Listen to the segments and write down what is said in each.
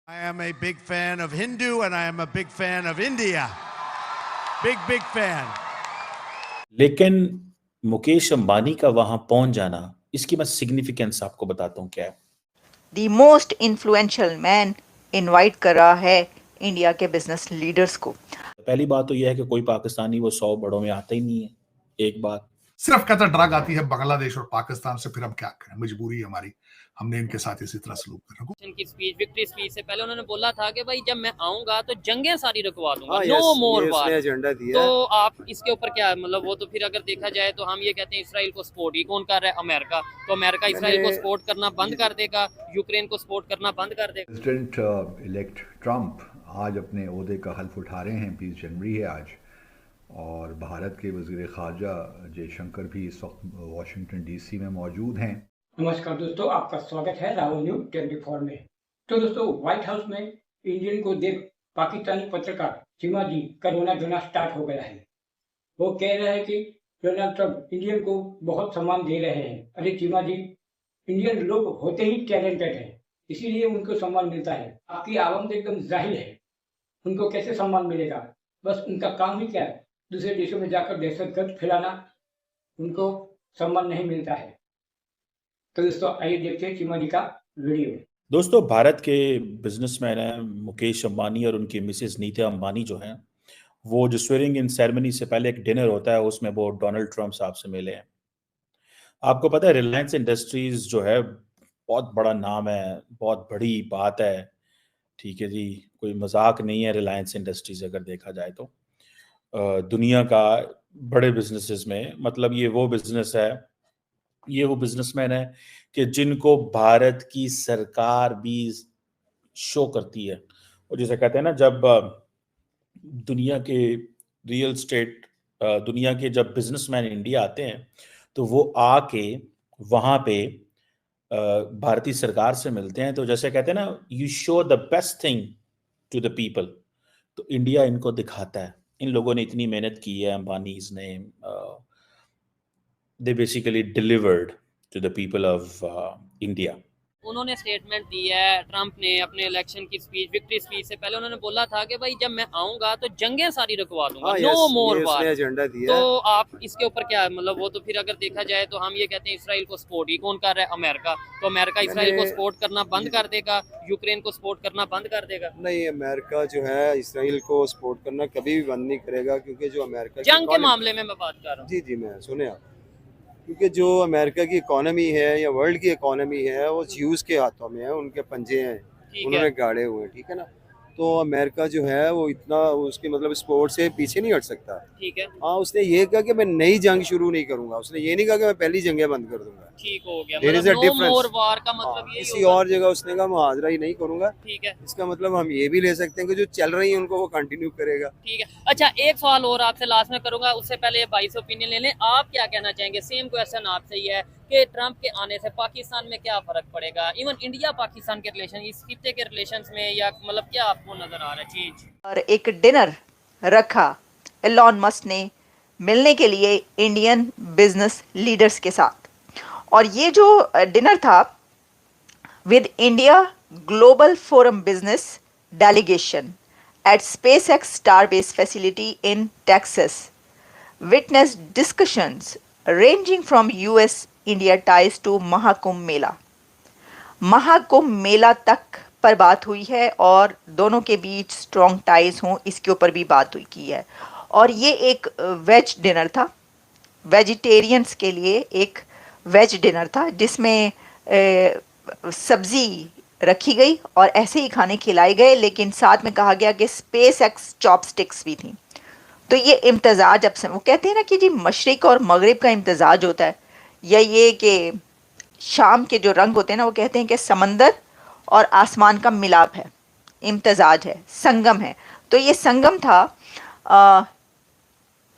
I am a big fan of Hindu and I am a big fan of India. Big fan. लेकिन मुकेश अंबानी का वहां पहुंच जाना, इसकी मैं सिग्निफिकेंस आपको बताता हूं क्या है। The most influential man invite कर रहा है इंडिया के बिजनेस लीडर्स को। पहली बात तो यह है कि कोई पाकिस्तानी वो 100 बड़ों में आता ही नहीं है। एक बात सिर्फ कहता ड्रग आती है बांग्लादेश और पाकिस्तान से, फिर हम क्या करें, मजबूरी है हमारी, हमने इनके साथ इसी तरह सलूक करना। की स्पीच, विक्ट्री स्पीच से पहले उन्होंने बोला था कि भाई जब मैं आऊंगा तो जंगें सारी रुकवा दूंगा, नो मोर वार एजेंडा दिया। तो आप इसके ऊपर क्या, मतलब वो तो फिर अगर देखा जाए तो हम ये कहते हैं इसराइल को सपोर्ट ही कौन कर रहा है, अमेरिका। तो अमेरिका इसराइल को सपोर्ट करना बंद कर देगा, यूक्रेन को सपोर्ट करना बंद कर देगा। प्रेसिडेंट इलेक्ट ट्रंप आज अपने ओहदे का हल्फ उठा रहे हैं, 20 जनवरी है आज, और भारत के वज़ीर ख़ारजा जयशंकर भी इस वक्त वाशिंगटन डीसी में मौजूद हैं। नमस्कार दोस्तों, आपका स्वागत है राहुल न्यूज़ 24 में। तो दोस्तों, व्हाइट हाउस में इंडियन को देख पाकिस्तानी पत्रकार चिमाजी का रोना धोना स्टार्ट हो गया है। वो कह रहे हैं कि डोनाल्ड ट्रंप इंडियन को बहुत सम्मान दे रहे हैं। अरे चिमाजी, इंडियन लोग होते ही टैलेंटेड हैं, इसीलिए उनको सम्मान मिलता है। आपकी आवाम तो एकदम जाहिल है, उनको कैसे सम्मान मिलेगा? बस उनका काम ही क्या है, दूसरे देशों में जाकर दहशतगर्द फैलाना, उनको सम्मान नहीं मिलता है। तो दोस्तों आइए देखते हैं चिमाजी का वीडियो। दोस्तों, भारत के बिजनेसमैन हैं मुकेश अंबानी और उनकी मिसेस नीता अंबानी जो हैं, वो जो स्वेरिंग इन सेरेमनी से पहले एक डिनर होता है उसमें वो डोनाल्ड ट्रंप साहब से मिले हैं। आपको पता है रिलायंस इंडस्ट्रीज जो है बहुत बड़ा नाम है, बहुत बड़ी बात है, ठीक है जी, कोई मजाक नहीं है। रिलायंस इंडस्ट्रीज अगर देखा जाए तो दुनिया का बड़े बिजनेसेस में, मतलब ये वो बिजनेस है, ये वो बिजनेसमैन है कि जिनको भारत की सरकार भी शो करती है। और जैसे कहते हैं ना, जब दुनिया के रियल स्टेट दुनिया के जब बिजनेसमैन इंडिया आते हैं तो वो आके वहाँ पे भारतीय सरकार से मिलते हैं। तो जैसे कहते हैं ना, you show the best thing to the people, तो इंडिया इनको दिखाता है। इन लोगों ने इतनी मेहनत की है, अंबानीज ने, they basically delivered to the people of India. उन्होंने स्टेटमेंट दी है ट्रंप ने अपने इलेक्शन की स्पीच, विक्ट्री स्पीच से पहले उन्होंने बोला था कि भाई जब मैं आऊंगा तो जंगें सारी रुकवा दूंगा, नो मोर वार एजेंडा दिया। तो आप इसके ऊपर क्या, मतलब वो तो फिर अगर देखा जाए तो हम ये कहते हैं इसराइल को सपोर्ट ही कौन कर रहा है, अमेरिका। तो अमेरिका इसराइल को सपोर्ट करना बंद कर देगा, यूक्रेन को सपोर्ट करना बंद कर देगा। नहीं, अमेरिका जो है इसराइल को सपोर्ट करना कभी भी बंद नहीं करेगा, क्योंकि जो अमेरिका जंग के मामले में मैं बात कर रहा हूँ। जी, मैं सुने आप, क्योंकि जो अमेरिका की इकोनॉमी है या वर्ल्ड की इकोनॉमी है वो ज्यूज के हाथों में है, उनके पंजे हैं, उन्होंने गाड़े हुए हैं, ठीक है ना। तो अमेरिका जो है वो इतना उसकी मतलब स्पोर्ट से पीछे नहीं हट सकता, ठीक है। हाँ, उसने ये कहा कि मैं नई जंग शुरू नहीं करूंगा, उसने ये नहीं कहा कि मैं पहली जंगें बंद कर दूंगा, ठीक हो गया। There is a difference. वार का मतलब ये किसी और जगह उसने कहा मुहाजरा ही नहीं करूंगा, ठीक है। इसका मतलब हम ये भी ले सकते हैं कि जो चल रही है उनको वो कंटिन्यू करेगा, ठीक है। अच्छा, एक सवाल और आपसे लास्ट में करूंगा, उससे पहले भाई से ओपिनियन ले लें। आप क्या कहना चाहेंगे, सेम क्वेश्चन आपसे ही है कि ट्रंप के आने से पाकिस्तान में क्या फर्क पड़ेगा, इवन इंडिया पाकिस्तान के रिलेशन, इस खित्ते के रिलेशंस में, या मतलब क्या आपको नजर आ रहा है चीज? और एक डिनर रखा एलॉन मस्क ने मिलने के लिए इंडियन बिजनेस लीडर्स के साथ, और ये जो डिनर था with India Global Forum business delegation at SpaceX Starbase facility in Texas witnessed discussions ranging from US India ties to Mahakumbh Mela. Mahakumbh Mela तक पर बात हुई है और दोनों के बीच स्ट्रॉन्ग टाइज हों इसके ऊपर भी बात हुई की है। और ये एक वेज डिनर था, वेजिटेरियंस के लिए एक वेज डिनर था, जिसमें सब्जी रखी गई और ऐसे ही खाने खिलाए गए, लेकिन साथ में कहा गया कि स्पेस एक्स चॉपस्टिक्स भी थी। तो ये इम्तजाज, अब वो कहते हैं ना कि जी मशरिक और मगरिब का इम्तजाज होता है, या ये कि शाम के जो रंग होते हैं ना, वो कहते हैं कि समंदर और आसमान का मिलाप है, इम्तजाज है, संगम है। तो ये संगम था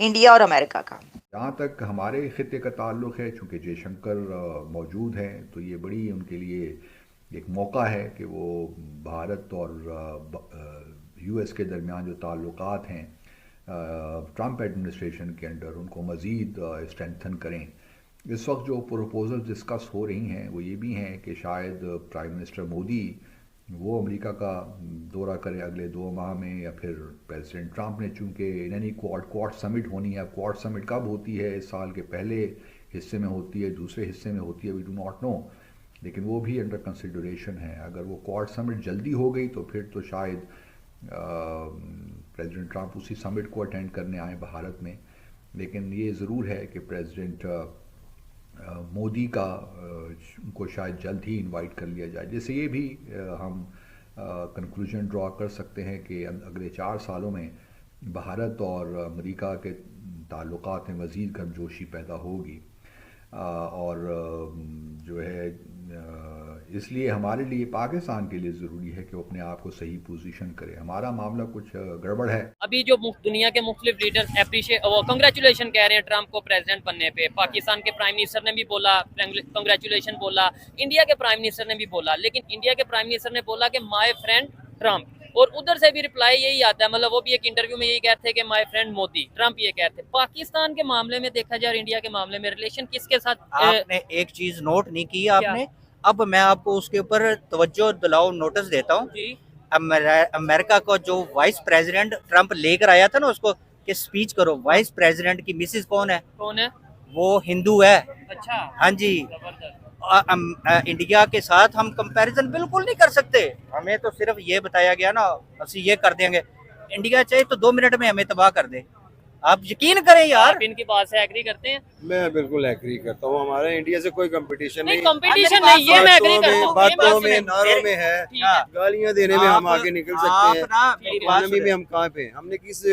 इंडिया और अमेरिका का। जहाँ तक हमारे खित्ते का ताल्लुक़ है, चूँकि जयशंकर मौजूद हैं, तो ये बड़ी उनके लिए एक मौका है कि वो भारत और यूएस के दरमियान जो ताल्लुक़ात हैं ट्रंप एडमिनिस्ट्रेशन के अंडर, उनको मज़ीद स्ट्रेंथन करें। इस वक्त जो प्रपोजल डिस्कस हो रही हैं वो ये भी हैं कि शायद प्राइम मिनिस्टर मोदी वो अमेरिका का दौरा करे अगले 2 माह में, या फिर प्रेसिडेंट ट्रंप ने, चूँकि इन्हें क्वाड समिट होनी है। क्वाड समिट कब होती है, इस साल के पहले हिस्से में होती है, दूसरे हिस्से में होती है, वी डू नॉट नो, लेकिन वो भी अंडर कंसिडरेशन है। अगर वो क्वाड समिट जल्दी हो गई तो फिर तो शायद प्रेसिडेंट ट्रंप उसी समिट को अटेंड करने आए भारत में। लेकिन ये ज़रूर है कि प्रेसिडेंट मोदी का उनको शायद जल्द ही इनवाइट कर लिया जाए, जिससे ये भी हम कंक्लूजन ड्रॉ कर सकते हैं कि अगले 4 सालों में भारत और अमेरिका के ताल्लुकात में मज़ीद गर्मजोशी पैदा होगी। और जो है इसलिए हमारे लिए, पाकिस्तान के लिए ज़रूरी है कि वो अपने आप को सही पोजीशन करे। हमारा मामला कुछ गड़बड़ है। अभी जो दुनिया के मुख्तलिफ लीडर्स कंग्रेचुलेशन कह रहे हैं ट्रंप को प्रेसिडेंट बनने पे, पाकिस्तान के प्राइम मिनिस्टर ने भी बोला कंग्रेचुलेशन बोला, इंडिया के प्राइम मिनिस्टर ने भी बोला, लेकिन इंडिया के प्राइम मिनिस्टर ने बोला कि माय फ्रेंड ट्रंप, और उधर से भी रिप्लाई यही आता है, मतलब वो भी एक इंटरव्यू में यही कहते हैं कि माय फ्रेंड मोदी। ट्रंप ये कहते हैं। पाकिस्तान के मामले में देखा जाए और इंडिया के मामले में रिलेशन किसके साथ? आपने एक चीज नोट नहीं की आपने, अब मैं आपको उसके ऊपर तवज्जो दिलाओ, नोटिस देता हूँ। अमेरिका को जो वाइस प्रेसिडेंट ट्रंप लेकर आया था ना उसको कि स्पीच करो, वाइस प्रेसिडेंट की मिसेज कौन है? वो हिंदू है। अच्छा, हाँ जी। इंडिया के साथ हम कंपैरिजन बिल्कुल नहीं कर सकते। हमें तो सिर्फ ये बताया गया ना, ਅਸੀਂ ये कर देंगे। इंडिया चाहे तो 2 मिनट में हमें तबाह कर दे। आप यकीन करें यार। आप इनकी बात से एग्री करते हैं? मैं बिल्कुल एग्री करता हूँ। हमारा इंडिया से कोई कंपटीशन नहीं, कंपटीशन नहीं, ये मैं एग्री करता हूँ। बातों में, नारों में है, गालियाँ देने में हम आगे निकल सकते हैं, इकोनॉमी में हम कहाँ पे, हमने किस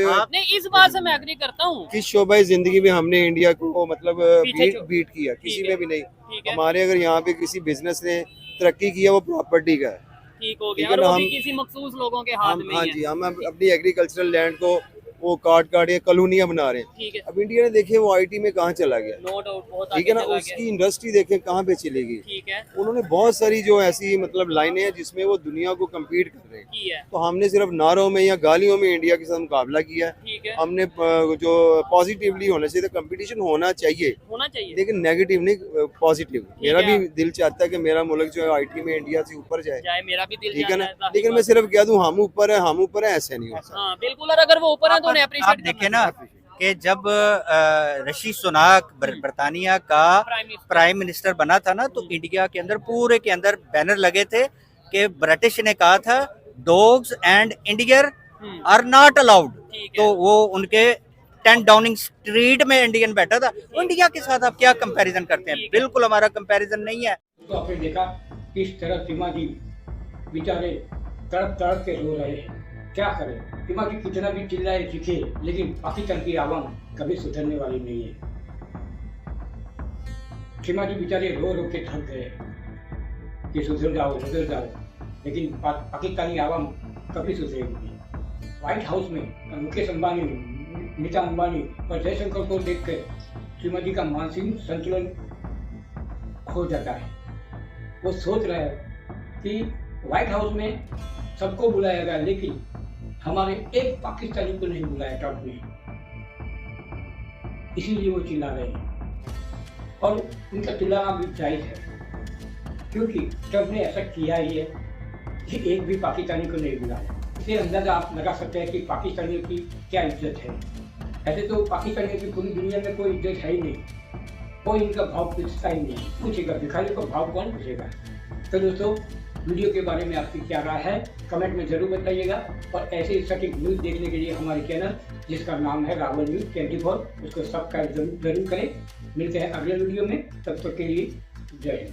इस बात से मैं एग्री करता हूँ। किस शोबे जिंदगी में हमने इंडिया को मतलब बीट किया? किसी में भी नहीं। हमारे अगर यहाँ पे किसी बिजनेस ने तरक्की किया वो प्रॉपर्टी का है, ठीक हो गया, और वो भी किसी मखसूस लोगों के हाथ में। हाँ जी, हम अपनी एग्रीकल्चरल लैंड को वो काट के कॉलोनियां बना रहे हैं। अब इंडिया ने देखे वो आईटी में कहाँ चला गया, नो डाउट, बहुत ठीक है ना, उसकी इंडस्ट्री देखें कहाँ पे चलेगी। ठीक है, उन्होंने बहुत सारी जो ऐसी मतलब लाइनें हैं जिसमें वो दुनिया को कम्पीट कर रहे हैं। तो हमने सिर्फ नारों में या गालियों में इंडिया के साथ मुकाबला किया है। हमने जो पॉजिटिवली होना चाहिए, तो कंपटीशन होना चाहिए, लेकिन नेगेटिव नहीं, पॉजिटिव। मेरा भी दिल चाहता है कि मेरा मुल्क जो है आईटी में इंडिया से ऊपर जाए, ठीक है ना, लेकिन मैं सिर्फ कह दूं हम ऊपर है, ऐसे नहीं होता। बिल्कुल, और अगर वो ऊपर है तो आप देखें ना कि जब ऋषि सुनाक बर्तानिया का प्राइम मिनिस्टर बना था ना, तो इंडिया के अंदर पूरे के अंदर बैनर लगे थे कि ब्रिटिश ने कहा था dogs and Indian are not allowed. तो वो उनके 10 डाउनिंग स्ट्रीट में इंडियन बैठा था। इंडिया के साथ आप क्या कंपैरिजन करते हैं? बिल्कुल हमारा कंपैरिजन नहीं है। तो आपने देखा किस तरह सीमा जी बेचारे तड़प के रो रहे हैं। क्या करें, सीमा जी कितना भी चिल्लाए चीखे, लेकिन पाकिस्तान की आवाम कभी सुधरने वाली नहीं है। सीमा जी बेचारे रो रो के थक गए कि सुधर जाओ, लेकिन पाकिस्तानी आवाम कभी सुधरेगी। व्हाइट हाउस में मुकेश अंबानी, नीता अंबानी और जयशंकर को देखकर सीमा जी का मानसिक संतुलन खो जाता है। वो सोच रहे हैं कि व्हाइट हाउस में सबको बुलाया गया, लेकिन हमारे एक पाकिस्तानी को नहीं बुलाया ट्रंप ने, इसीलिए वो चिल्ला रहे हैं। और उनका चिल्लाना भी जायज है, क्योंकि ट्रंप ने ऐसा किया ही है कि एक भी पाकिस्तानी को नहीं बुलाया। इससे अंदाजा आप लगा सकते हैं कि पाकिस्तानियों की क्या इज्जत है। ऐसे तो पाकिस्तानियों की पूरी दुनिया में कोई इज्जत है ही नहीं, कोई इनका भाव पूछता ही नहीं। पूछेगा भिखारी को भाव कौन पूछेगा? तो दोस्तों, वीडियो के बारे में आपकी क्या राय है कमेंट में जरूर बताइएगा, और ऐसे सटीक न्यूज़ देखने के लिए हमारे चैनल जिसका नाम है रावल न्यूज़ 24 उसको सब्सक्राइब जरूर करें। मिलते हैं अगले वीडियो में, तब तक के लिए जय हिंद।